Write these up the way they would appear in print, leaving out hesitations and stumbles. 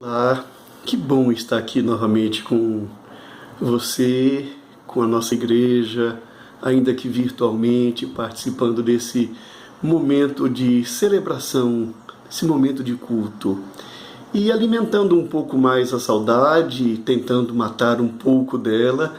Olá, que bom estar aqui novamente com você, com a nossa igreja, ainda que virtualmente, participando desse momento de celebração, esse momento de culto. E alimentando um pouco mais a saudade, tentando matar um pouco dela,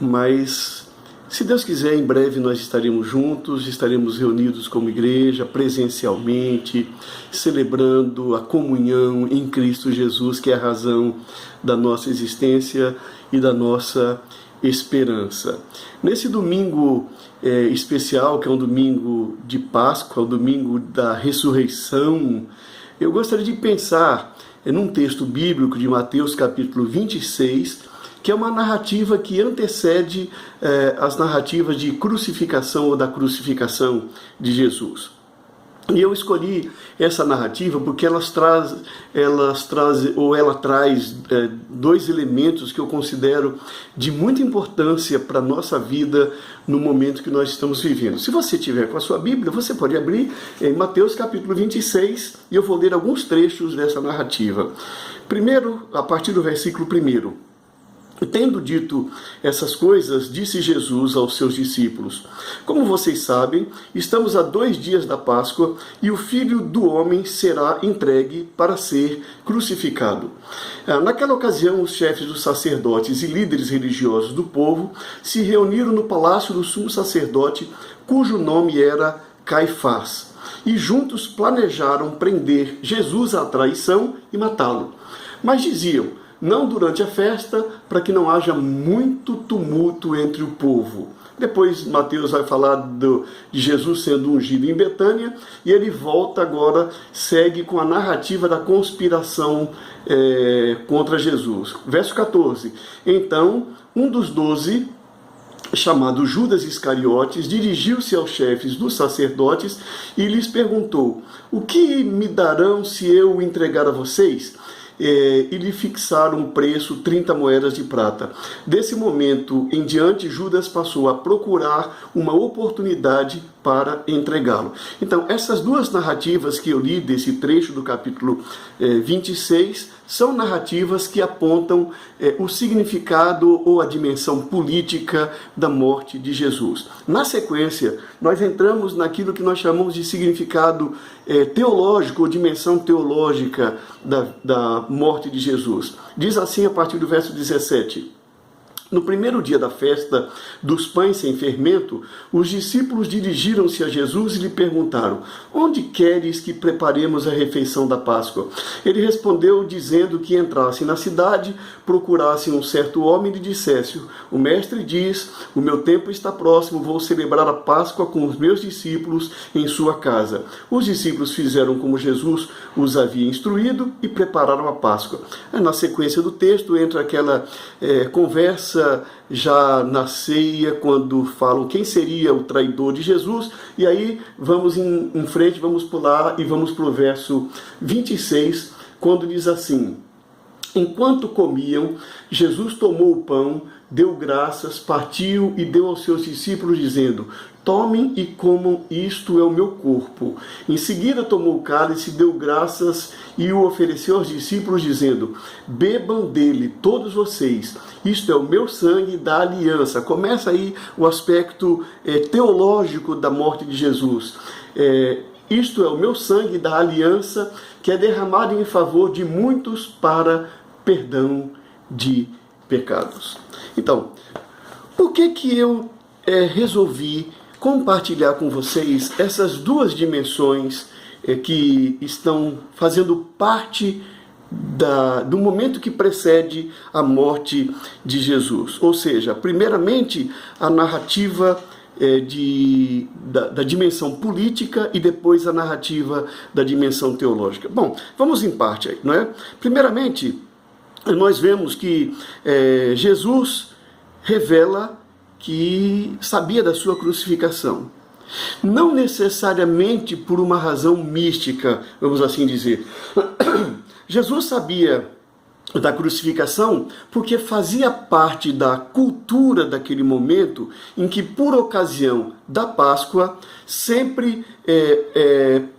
mas se Deus quiser, em breve nós estaremos juntos, estaremos reunidos como igreja, presencialmente, celebrando a comunhão em Cristo Jesus, que é a razão da nossa existência e da nossa esperança. Nesse domingo especial, que é um domingo de Páscoa, o domingo da ressurreição, eu gostaria de pensar num texto bíblico de Mateus capítulo 26, que é uma narrativa que antecede as narrativas de crucificação ou da crucificação de Jesus. E eu escolhi essa narrativa porque ela traz dois elementos que eu considero de muita importância para a nossa vida no momento que nós estamos vivendo. Se você tiver com a sua Bíblia, você pode abrir em Mateus capítulo 26 e eu vou ler alguns trechos dessa narrativa. Primeiro, a partir do versículo 1. Tendo dito essas coisas, disse Jesus aos seus discípulos: como vocês sabem, estamos a 2 dias da Páscoa e o Filho do Homem será entregue para ser crucificado. Naquela ocasião, os chefes dos sacerdotes e líderes religiosos do povo se reuniram no palácio do sumo sacerdote, cujo nome era Caifás, e juntos planejaram prender Jesus à traição e matá-lo. Mas diziam: não durante a festa, para que não haja muito tumulto entre o povo. Depois Mateus vai falar de Jesus sendo ungido em Betânia, e ele volta agora, segue com a narrativa da conspiração contra Jesus. Verso 14. Então, um dos 12, chamado Judas Iscariotes, dirigiu-se aos chefes dos sacerdotes e lhes perguntou: o que me darão se eu o entregar a vocês? E lhe fixaram um preço, 30 moedas de prata. Desse momento em diante, Judas passou a procurar uma oportunidade para entregá-lo. Então, essas duas narrativas que eu li desse trecho do capítulo 26 são narrativas que apontam o significado ou a dimensão política da morte de Jesus. Na sequência, nós entramos naquilo que nós chamamos de significado teológico ou dimensão teológica da morte de Jesus. Diz assim a partir do verso 17. No primeiro dia da festa dos pães sem fermento, os discípulos dirigiram-se a Jesus e lhe perguntaram: onde queres que preparemos a refeição da Páscoa? Ele respondeu dizendo que entrassem na cidade, procurassem um certo homem e lhe dissessem: o mestre diz, o meu tempo está próximo, vou celebrar a Páscoa com os meus discípulos em sua casa. Os discípulos fizeram como Jesus os havia instruído e prepararam a Páscoa. Na sequência do texto entra aquela conversa já na ceia, quando falam quem seria o traidor de Jesus, e aí vamos em frente, vamos pular e vamos para o verso 26, quando diz assim: enquanto comiam, Jesus tomou o pão, deu graças, partiu e deu aos seus discípulos, dizendo: tomem e comam, isto é o meu corpo. Em seguida tomou o cálice, deu graças e o ofereceu aos discípulos, dizendo: bebam dele todos vocês, isto é o meu sangue da aliança. Começa aí o aspecto teológico da morte de Jesus. Isto é o meu sangue da aliança, que é derramado em favor de muitos para perdão de pecados. Então, por que eu resolvi compartilhar com vocês essas duas dimensões que estão fazendo parte do momento que precede a morte de Jesus? Ou seja, primeiramente a narrativa da dimensão política e depois a narrativa da dimensão teológica. Bom, vamos em parte aí, não é? Primeiramente, nós vemos que Jesus revela que sabia da sua crucificação. Não necessariamente por uma razão mística, vamos assim dizer. Jesus sabia da crucificação, porque fazia parte da cultura daquele momento em que, por ocasião da Páscoa, sempre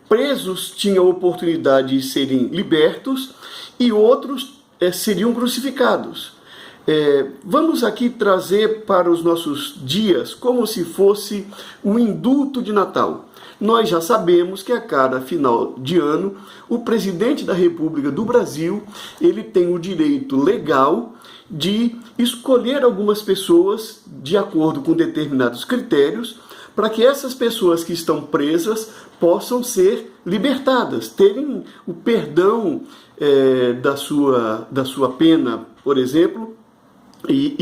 presos tinham a oportunidade de serem libertos e outros seriam crucificados. Vamos aqui trazer para os nossos dias como se fosse um indulto de Natal. Nós já sabemos que a cada final de ano, o presidente da República do Brasil, ele tem o direito legal de escolher algumas pessoas de acordo com determinados critérios, para que essas pessoas que estão presas possam ser libertadas, terem o perdão da sua pena, por exemplo, e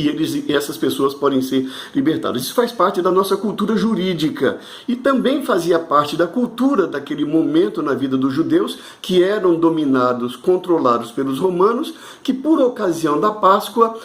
essas pessoas podem ser libertadas. Isso faz parte da nossa cultura jurídica e também fazia parte da cultura daquele momento na vida dos judeus, que eram dominados, controlados pelos romanos, que por ocasião da Páscoa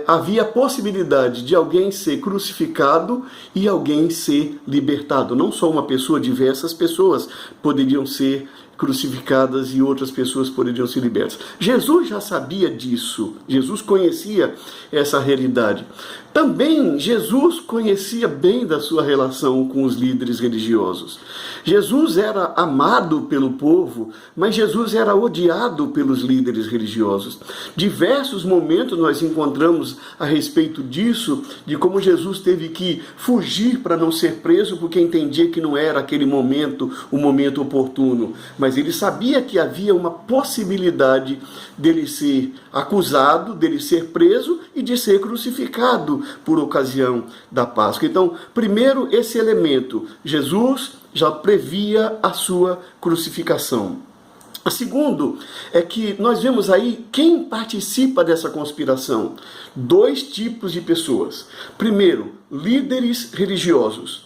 havia a possibilidade de alguém ser crucificado e alguém ser libertado. Não só uma pessoa, diversas pessoas poderiam ser crucificadas e outras pessoas poderiam ser libertas. Jesus já sabia disso, Jesus conhecia essa realidade. Também Jesus conhecia bem da sua relação com os líderes religiosos. Jesus era amado pelo povo, mas Jesus era odiado pelos líderes religiosos. Diversos momentos nós encontramos a respeito disso, de como Jesus teve que fugir para não ser preso, porque entendia que não era aquele momento, o momento oportuno. Mas ele sabia que havia uma possibilidade dele ser acusado, dele ser preso e de ser crucificado por ocasião da Páscoa. Então, primeiro, esse elemento, Jesus já previa a sua crucificação. O segundo é que nós vemos aí quem participa dessa conspiração. Dois tipos de pessoas. Primeiro, líderes religiosos.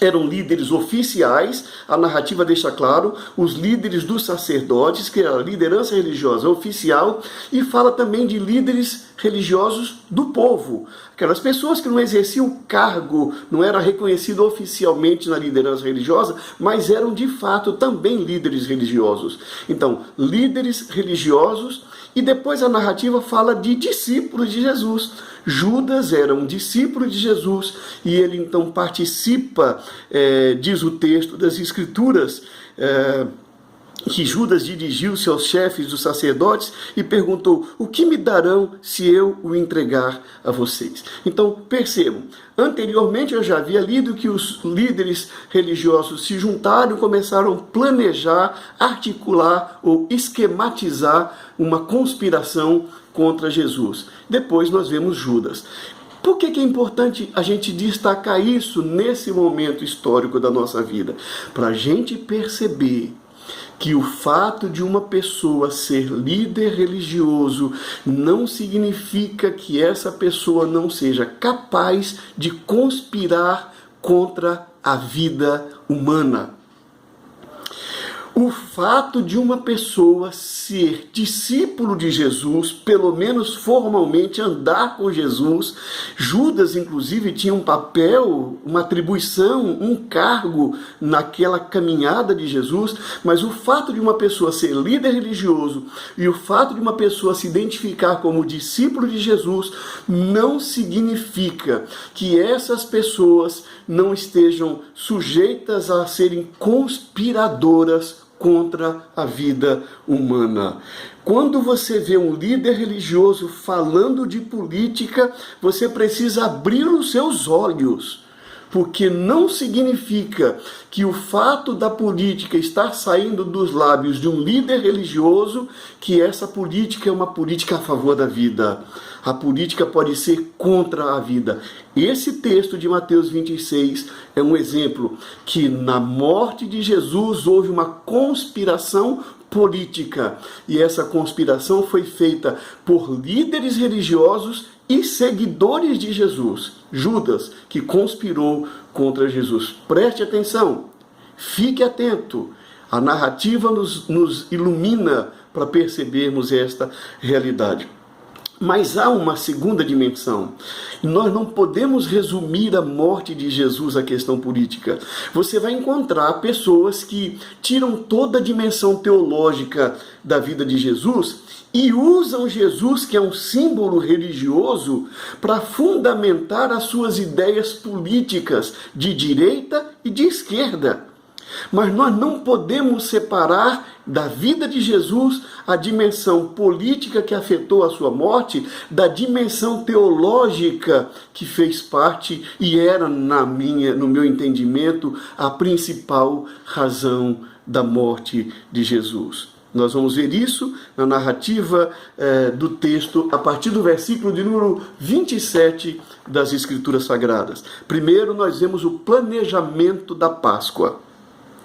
Eram líderes oficiais, a narrativa deixa claro, os líderes dos sacerdotes, que era a liderança religiosa oficial, e fala também de líderes religiosos do povo. Aquelas pessoas que não exerciam cargo, não era reconhecido oficialmente na liderança religiosa, mas eram de fato também líderes religiosos. Então, líderes religiosos, e depois a narrativa fala de discípulos de Jesus. Judas era um discípulo de Jesus e ele então participa, diz o texto das Escrituras, que Judas dirigiu-se aos chefes dos sacerdotes e perguntou: o que me darão se eu o entregar a vocês? Então percebam, anteriormente eu já havia lido que os líderes religiosos se juntaram e começaram a planejar, articular ou esquematizar uma conspiração contra Jesus. Depois nós vemos Judas. Por que é importante a gente destacar isso nesse momento histórico da nossa vida? Para a gente perceber que o fato de uma pessoa ser líder religioso não significa que essa pessoa não seja capaz de conspirar contra a vida humana. O fato de uma pessoa ser discípulo de Jesus, pelo menos formalmente andar com Jesus, Judas inclusive tinha um papel, uma atribuição, um cargo naquela caminhada de Jesus, mas o fato de uma pessoa ser líder religioso e o fato de uma pessoa se identificar como discípulo de Jesus não significa que essas pessoas não estejam sujeitas a serem conspiradoras contra a vida humana. Quando você vê um líder religioso falando de política, você precisa abrir os seus olhos, porque não significa que o fato da política estar saindo dos lábios de um líder religioso, que essa política é uma política a favor da vida. A política pode ser contra a vida. Esse texto de Mateus 26 é um exemplo que na morte de Jesus houve uma conspiração política. E essa conspiração foi feita por líderes religiosos e seguidores de Jesus. Judas, que conspirou contra Jesus. Preste atenção, fique atento. A narrativa nos ilumina para percebermos esta realidade. Mas há uma segunda dimensão. Nós não podemos resumir a morte de Jesus à questão política. Você vai encontrar pessoas que tiram toda a dimensão teológica da vida de Jesus e usam Jesus, que é um símbolo religioso, para fundamentar as suas ideias políticas de direita e de esquerda. Mas nós não podemos separar da vida de Jesus a dimensão política que afetou a sua morte da dimensão teológica que fez parte e era, no meu entendimento, a principal razão da morte de Jesus. Nós vamos ver isso na narrativa do texto, a partir do versículo de número 27 das Escrituras Sagradas. Primeiro, nós vemos o planejamento da Páscoa.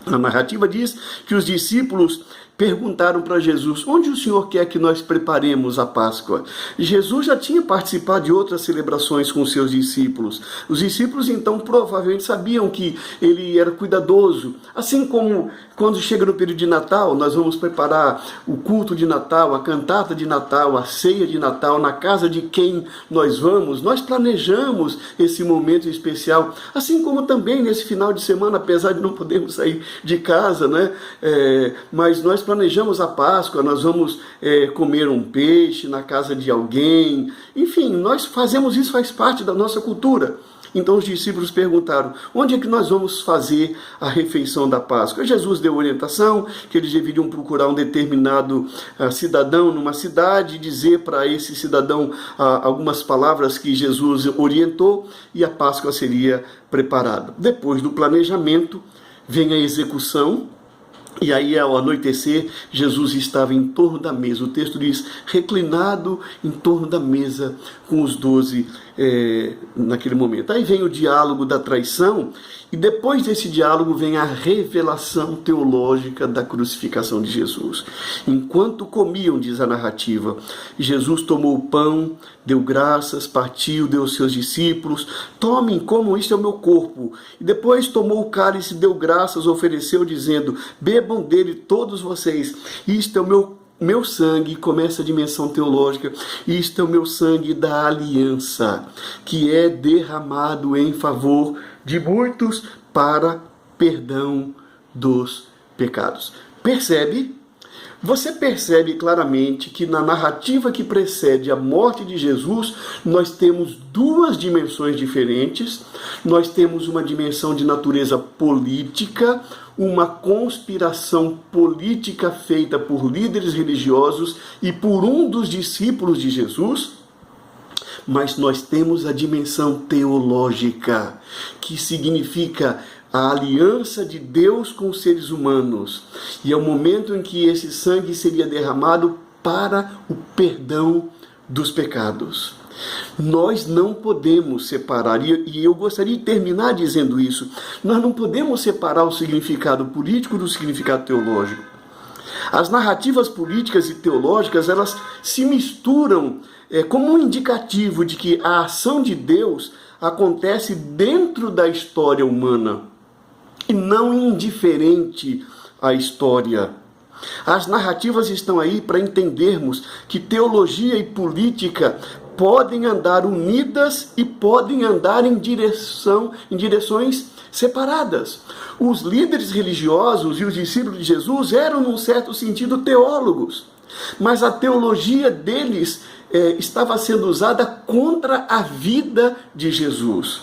A narrativa diz que os discípulos perguntaram para Jesus: onde o Senhor quer que nós preparemos a Páscoa? Jesus já tinha participado de outras celebrações com os seus discípulos. Os discípulos então provavelmente sabiam que ele era cuidadoso. Assim como quando chega no período de Natal, nós vamos preparar o culto de Natal, a cantata de Natal, a ceia de Natal, na casa de quem nós vamos, nós planejamos esse momento especial. Assim como também nesse final de semana, apesar de não podermos sair de casa, né? Mas nós planejamos a Páscoa, nós vamos comer um peixe na casa de alguém. Enfim, nós fazemos isso, faz parte da nossa cultura. Então os discípulos perguntaram: onde é que nós vamos fazer a refeição da Páscoa? Jesus deu orientação que eles deveriam procurar um determinado cidadão numa cidade, dizer para esse cidadão algumas palavras que Jesus orientou, e a Páscoa seria preparada. Depois do planejamento vem a execução. E aí, ao anoitecer, Jesus estava em torno da mesa. O texto diz: reclinado em torno da mesa com os 12 naquele momento. Aí vem o diálogo da traição, e depois desse diálogo vem a revelação teológica da crucificação de Jesus. Enquanto comiam, diz a narrativa, Jesus tomou o pão, deu graças, partiu, deu aos seus discípulos: tomem, comam, isto é o meu corpo. E depois tomou o cálice, deu graças, ofereceu, dizendo: bebam dele todos vocês, isto é o meu sangue. Começa a dimensão teológica: isto é o meu sangue da aliança, que é derramado em favor de muitos para perdão dos pecados. Percebe? Você percebe claramente que na narrativa que precede a morte de Jesus, nós temos duas dimensões diferentes. Nós temos uma dimensão de natureza política, uma conspiração política feita por líderes religiosos e por um dos discípulos de Jesus. Mas nós temos a dimensão teológica, que significa a aliança de Deus com os seres humanos. E é o momento em que esse sangue seria derramado para o perdão dos pecados. Nós não podemos separar, e eu gostaria de terminar dizendo isso, nós não podemos separar o significado político do significado teológico. As narrativas políticas e teológicas, elas se misturam como um indicativo de que a ação de Deus acontece dentro da história humana e não indiferente à história. As narrativas estão aí para entendermos que teologia e política podem andar unidas e podem andar em direções separadas. Os líderes religiosos e os discípulos de Jesus eram, num certo sentido, teólogos, mas a teologia deles estava sendo usada contra a vida de Jesus.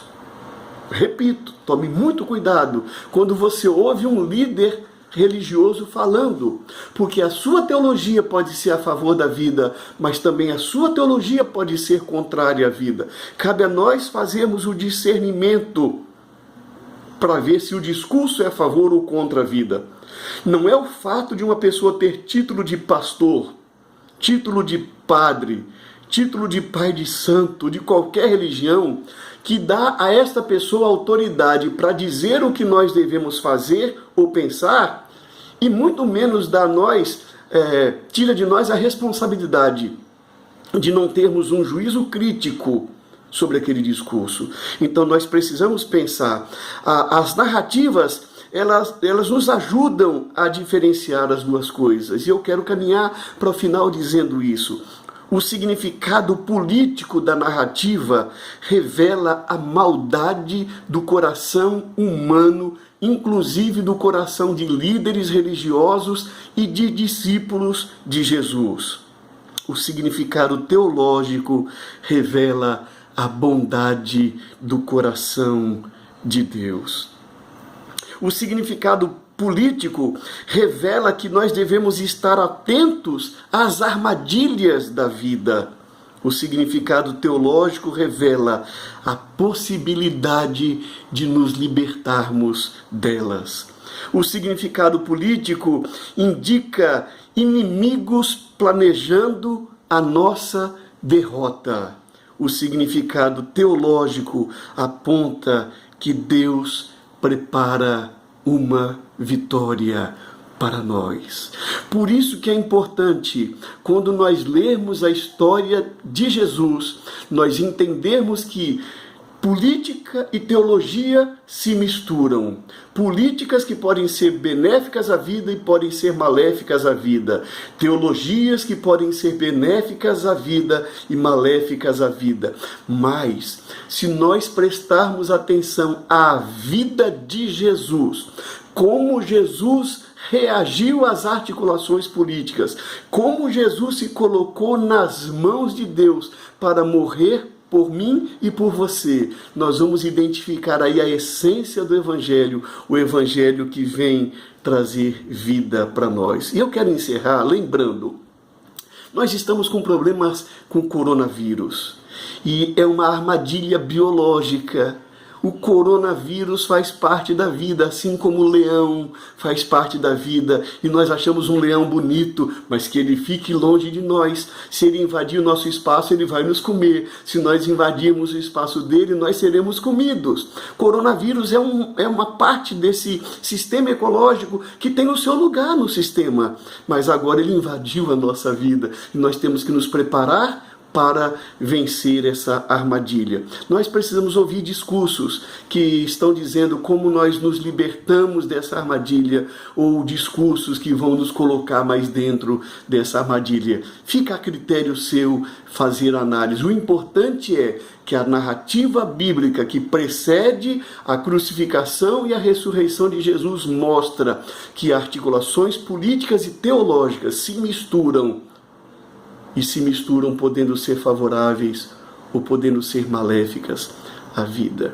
Repito, tome muito cuidado quando você ouve um líder religioso falando, porque a sua teologia pode ser a favor da vida, mas também a sua teologia pode ser contrária à vida. Cabe a nós fazermos o discernimento para ver se o discurso é a favor ou contra a vida. Não é o fato de uma pessoa ter título de pastor, título de padre, título de pai de santo, de qualquer religião, que dá a esta pessoa autoridade para dizer o que nós devemos fazer ou pensar, e muito menos dá a nós, tira de nós a responsabilidade de não termos um juízo crítico sobre aquele discurso. Então nós precisamos pensar. As narrativas, elas nos ajudam a diferenciar as duas coisas. E eu quero caminhar para o final dizendo isso. O significado político da narrativa revela a maldade do coração humano, inclusive do coração de líderes religiosos e de discípulos de Jesus. O significado teológico revela a bondade do coração de Deus. O significado político revela que nós devemos estar atentos às armadilhas da vida. O significado teológico revela a possibilidade de nos libertarmos delas. O significado político indica inimigos planejando a nossa derrota. O significado teológico aponta que Deus prepara uma vitória para nós. Por isso que é importante, quando nós lermos a história de Jesus, nós entendermos que política e teologia se misturam. Políticas que podem ser benéficas à vida e podem ser maléficas à vida. Teologias que podem ser benéficas à vida e maléficas à vida. Mas, se nós prestarmos atenção à vida de Jesus, como Jesus reagiu às articulações políticas, como Jesus se colocou nas mãos de Deus para morrer por mim e por você, nós vamos identificar aí a essência do Evangelho, o Evangelho que vem trazer vida para nós. E eu quero encerrar lembrando, nós estamos com problemas com o coronavírus, e é uma armadilha biológica. O coronavírus faz parte da vida, assim como o leão faz parte da vida. E nós achamos um leão bonito, mas que ele fique longe de nós. Se ele invadir o nosso espaço, ele vai nos comer. Se nós invadirmos o espaço dele, nós seremos comidos. Coronavírus é uma parte desse sistema ecológico que tem o seu lugar no sistema. Mas agora ele invadiu a nossa vida. E nós temos que nos preparar para vencer essa armadilha. Nós precisamos ouvir discursos que estão dizendo como nós nos libertamos dessa armadilha, ou discursos que vão nos colocar mais dentro dessa armadilha. Fica a critério seu fazer análise. O importante é que a narrativa bíblica que precede a crucificação e a ressurreição de Jesus mostra que articulações políticas e teológicas se misturam, e se misturam podendo ser favoráveis ou podendo ser maléficas à vida.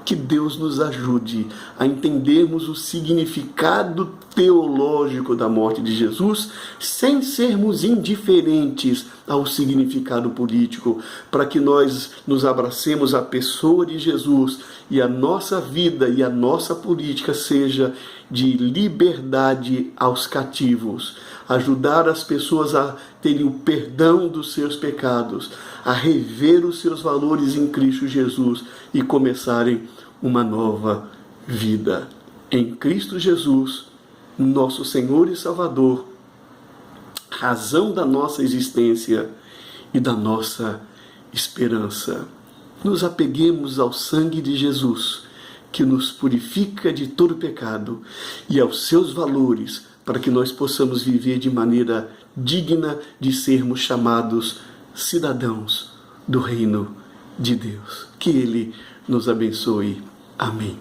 Que Deus nos ajude a entendermos o significado teológico da morte de Jesus sem sermos indiferentes ao significado político, para que nós nos abracemos à pessoa de Jesus e a nossa vida e a nossa política seja de liberdade aos cativos, ajudar as pessoas a terem o perdão dos seus pecados, a rever os seus valores em Cristo Jesus e começarem uma nova vida. Em Cristo Jesus, nosso Senhor e Salvador, razão da nossa existência e da nossa esperança. Nos apeguemos ao sangue de Jesus, que nos purifica de todo pecado, e aos seus valores, para que nós possamos viver de maneira digna de sermos chamados cidadãos do reino de Deus. Que Ele nos abençoe. Amém.